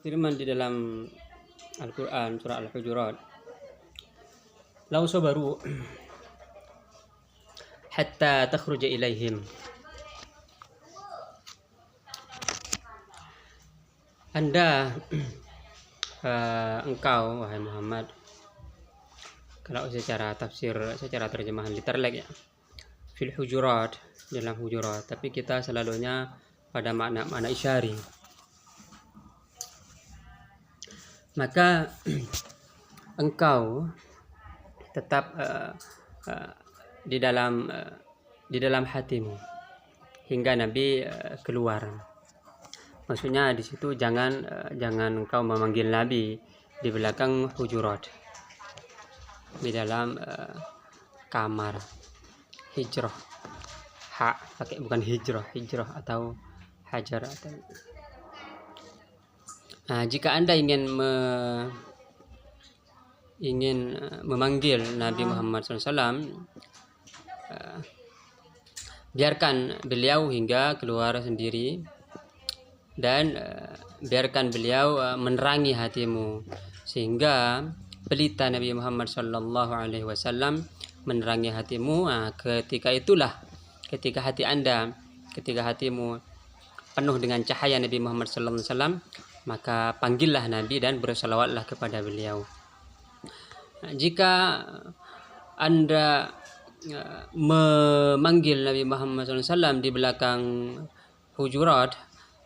firman di dalam Al-Quran surah Al-Hujurat, "Lau sabaru hatta takhruja ilaihim." Anda engkau wahai Muhammad, kalau secara tafsir, secara terjemahan literal ya, fil hujurat, dalam hujurat, tapi kita selalunya pada makna isyari. Maka engkau tetap di dalam hatimu hingga Nabi keluar. Maksudnya di situ jangan engkau memanggil Nabi di belakang hujurat, di dalam kamar hijrah, pakai bukan hijrah atau hajar atau. Nah, jika Anda ingin memanggil Nabi Muhammad SAW, biarkan beliau hingga keluar sendiri, dan biarkan beliau menerangi hatimu sehingga pelita Nabi Muhammad SAW menerangi hatimu. Ketika hatimu penuh dengan cahaya Nabi Muhammad SAW, maka panggillah Nabi dan bersalawatlah kepada beliau. Jika Anda memanggil Nabi Muhammad SAW di belakang hujurat,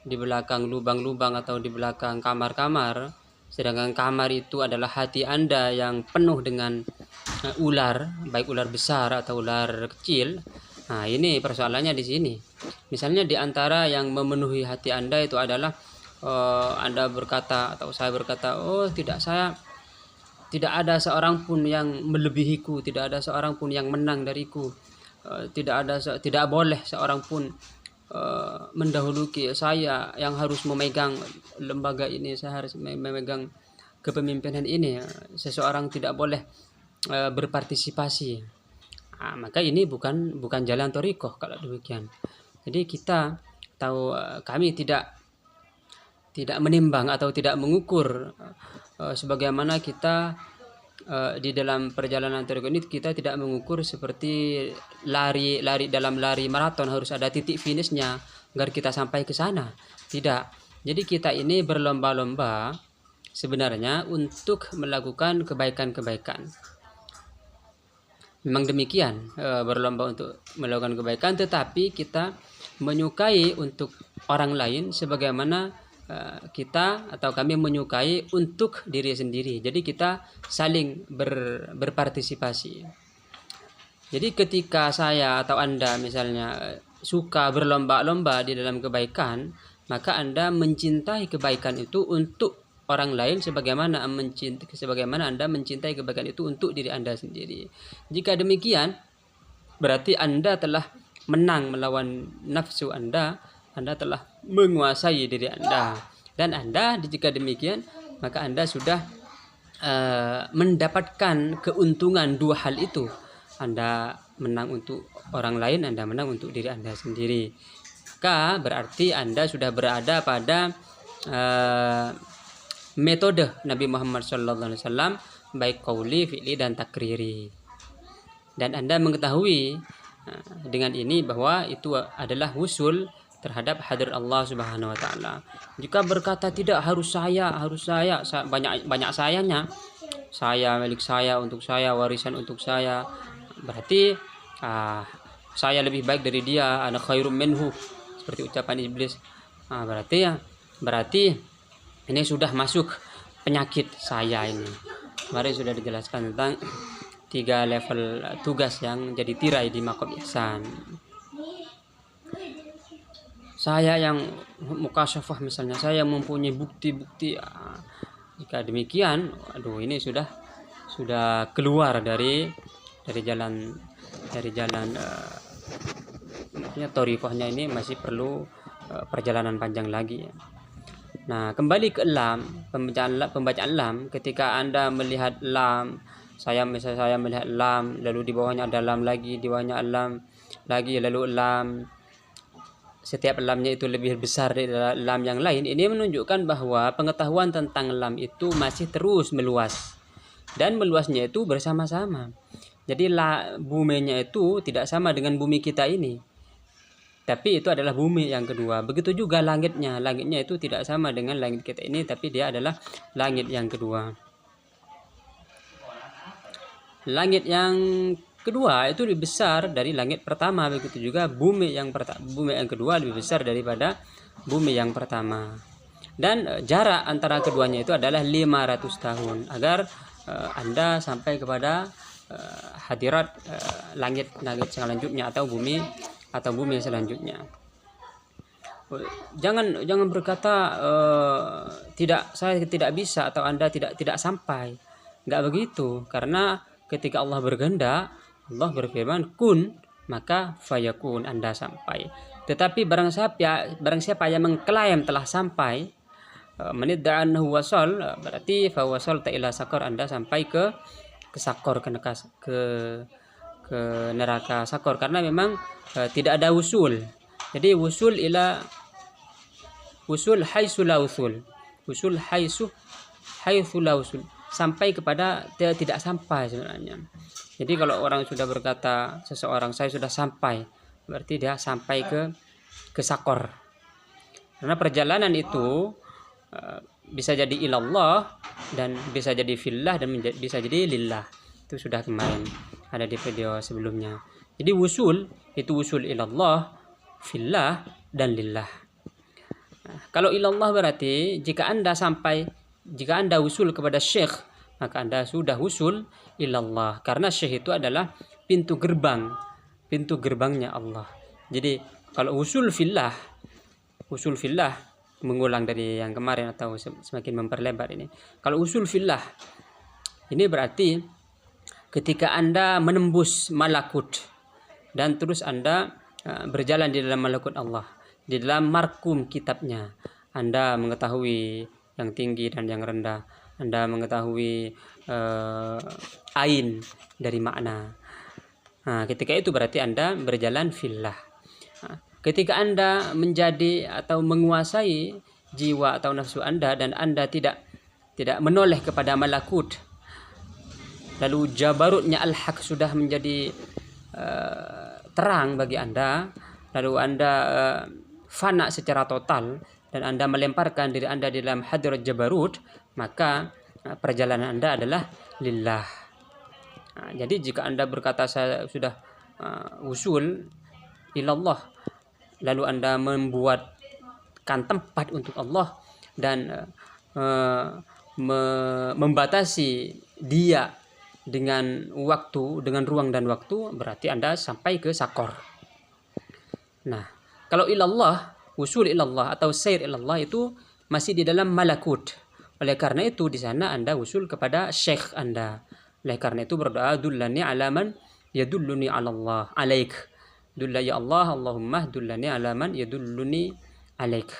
di belakang lubang-lubang atau di belakang kamar-kamar, sedangkan kamar itu adalah hati Anda yang penuh dengan ular, baik ular besar atau ular kecil. Nah, ini persoalannya di sini. Misalnya di antara yang memenuhi hati Anda itu adalah Anda berkata atau saya berkata, tidak ada seorang pun yang melebihiku, tidak ada seorang pun yang menang dariku, tidak boleh seorang pun mendahului saya yang harus memegang lembaga ini, saya harus memegang kepemimpinan ini, seseorang tidak boleh berpartisipasi. Maka ini bukan jalan thariqah kalau demikian. Jadi kita tahu, kami tidak menimbang atau tidak mengukur sebagaimana kita di dalam perjalanan thariqah ini, kita tidak mengukur seperti lari dalam lari maraton harus ada titik finishnya agar kita sampai ke sana. Tidak. Jadi kita ini berlomba-lomba sebenarnya untuk melakukan kebaikan-kebaikan. Memang demikian, berlomba untuk melakukan kebaikan, tetapi kita menyukai untuk orang lain sebagaimana kita atau kami menyukai untuk diri sendiri. Jadi kita saling berpartisipasi. Jadi ketika saya atau Anda misalnya suka berlomba-lomba di dalam kebaikan, maka Anda mencintai kebaikan itu untuk orang lain sebagaimana Anda mencintai kebaikan itu untuk diri Anda sendiri. Jika demikian, berarti Anda telah menang melawan nafsu Anda telah menguasai diri Anda. Dan Anda, jika demikian, maka Anda sudah mendapatkan keuntungan dua hal itu. Anda menang untuk orang lain, Anda menang untuk diri Anda sendiri. Maka berarti Anda sudah berada pada metode Nabi Muhammad SAW, baik qauli, fi'li, dan takriri. Dan Anda mengetahui dengan ini bahwa itu adalah wusul terhadap hadrat Allah Subhanahu wa taala. Jika berkata tidak, harus saya banyak sayanya, saya milik saya, untuk saya, warisan untuk saya, berarti saya lebih baik dari dia, ana khairum minhu, seperti ucapan iblis. Berarti ini sudah masuk penyakit saya ini. Kemarin sudah dijelaskan tentang 3 level tugas yang jadi tirai di maqam ihsan. Saya yang mukasyafah misalnya, saya mempunyai bukti-bukti. Jika demikian, ini sudah keluar dari jalan thariqahnya, ini masih perlu perjalanan panjang lagi. Nah, kembali ke lam, pembacaan lam. Ketika Anda melihat lam, saya melihat lam, lalu di bawahnya ada lam lagi, di bawahnya lam lagi, lalu lam. setiap lamnya itu lebih besar dari lam yang lain, ini menunjukkan bahwa pengetahuan tentang lam itu masih terus meluas, dan meluasnya itu bersama-sama. Jadi buminya itu tidak sama dengan bumi kita ini, tapi itu adalah bumi yang kedua. Begitu juga langitnya itu tidak sama dengan langit kita ini, tapi dia adalah langit yang kedua. Langit yang kedua itu lebih besar dari langit pertama, begitu juga bumi yang kedua lebih besar daripada bumi yang pertama. Dan jarak antara keduanya itu adalah 500 tahun agar Anda sampai kepada hadirat langit selanjutnya atau bumi selanjutnya. Jangan berkata saya tidak bisa atau Anda tidak sampai. Enggak begitu, karena ketika Allah berkehendak, Allah berfirman kun, maka fayakun, Anda sampai. Tetapi barang siapa yang mengklaim telah sampai, menid'a annahu wasal, berarti fa wasalta ila sakor, Anda sampai ke sakor, ke neraka sakor, karena memang tidak ada usul. Jadi usul haitsu la usul. Usul haitsu la usul. Sampai kepada dia tidak sampai sebenarnya. Jadi kalau orang sudah berkata seseorang saya sudah sampai, berarti dia sampai ke sakor. Karena perjalanan itu bisa jadi ilallah dan bisa jadi fillah dan bisa jadi lillah. Itu sudah kemarin ada di video sebelumnya. Jadi usul itu usul ilallah, fillah dan lillah. Nah, kalau ilallah berarti jika Anda usul kepada syekh, maka Anda sudah usul ilallah, karena syekh itu adalah pintu gerbangnya Allah. Jadi kalau usul fillah mengulang dari yang kemarin atau semakin memperlebar ini. Kalau usul fillah ini berarti ketika Anda menembus malakut dan terus Anda berjalan di dalam malakut Allah, di dalam markum kitabnya, Anda mengetahui yang tinggi dan yang rendah, Anda mengetahui ain dari makna. Nah, ketika itu berarti Anda berjalan fillah. Nah, ketika Anda menjadi atau menguasai jiwa atau nafsu Anda dan Anda tidak menoleh kepada malakut, lalu jabarutnya al-haq sudah menjadi terang bagi Anda, lalu Anda fana secara total dan Anda melemparkan diri Anda di dalam hadirat jabarut, maka perjalanan Anda adalah lillah. Nah, jadi jika Anda berkata saya sudah usul ilallah, lalu Anda membuatkan tempat untuk Allah dan membatasi dia dengan waktu, dengan ruang dan waktu, berarti Anda sampai ke sakor. Nah, kalau ilallah, usul ilallah atau sair ilallah itu masih di dalam malakut. Oleh karena itu di sana Anda usul kepada syekh Anda. Oleh karena itu berdoa, dullani ala man yadulluni ala Allah alaik. Dulla ya Allah, Allahumma dullani ala man yadulluni alaik.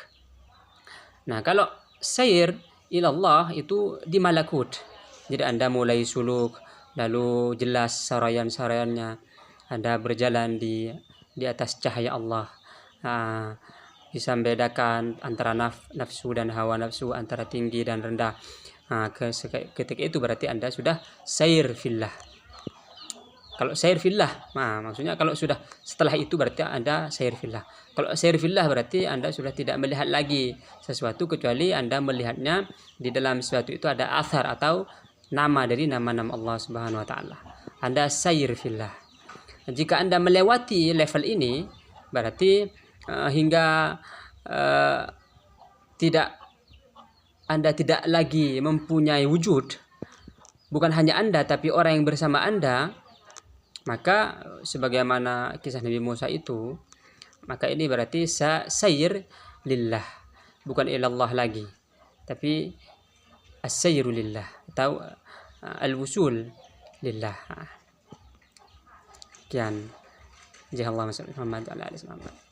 Nah, kalau sair ilallah itu di malakut. Jadi Anda mulai suluk, lalu jelas sarayan-sarayannya, Anda berjalan di atas cahaya Allah. Nah, bisa membedakan antara nafsu dan hawa nafsu, antara tinggi dan rendah. Nah, ketika itu berarti Anda sudah sair fillah. Kalau sair fillah, nah maksudnya kalau sudah setelah itu berarti Anda sair fillah. Kalau sair fillah berarti Anda sudah tidak melihat lagi sesuatu kecuali Anda melihatnya di dalam sesuatu itu ada athar atau nama dari nama-nama Allah Subhanahu wa taala. Anda sair fillah. Jika Anda melewati level ini berarti hingga Anda tidak lagi mempunyai wujud, bukan hanya Anda tapi orang yang bersama Anda, maka sebagaimana kisah Nabi Musa itu, maka ini berarti sair lillah, bukan ilallah lagi, tapi as-sayru lillah atau al-wusul lillah. Sekian. Jazakallahu khairan.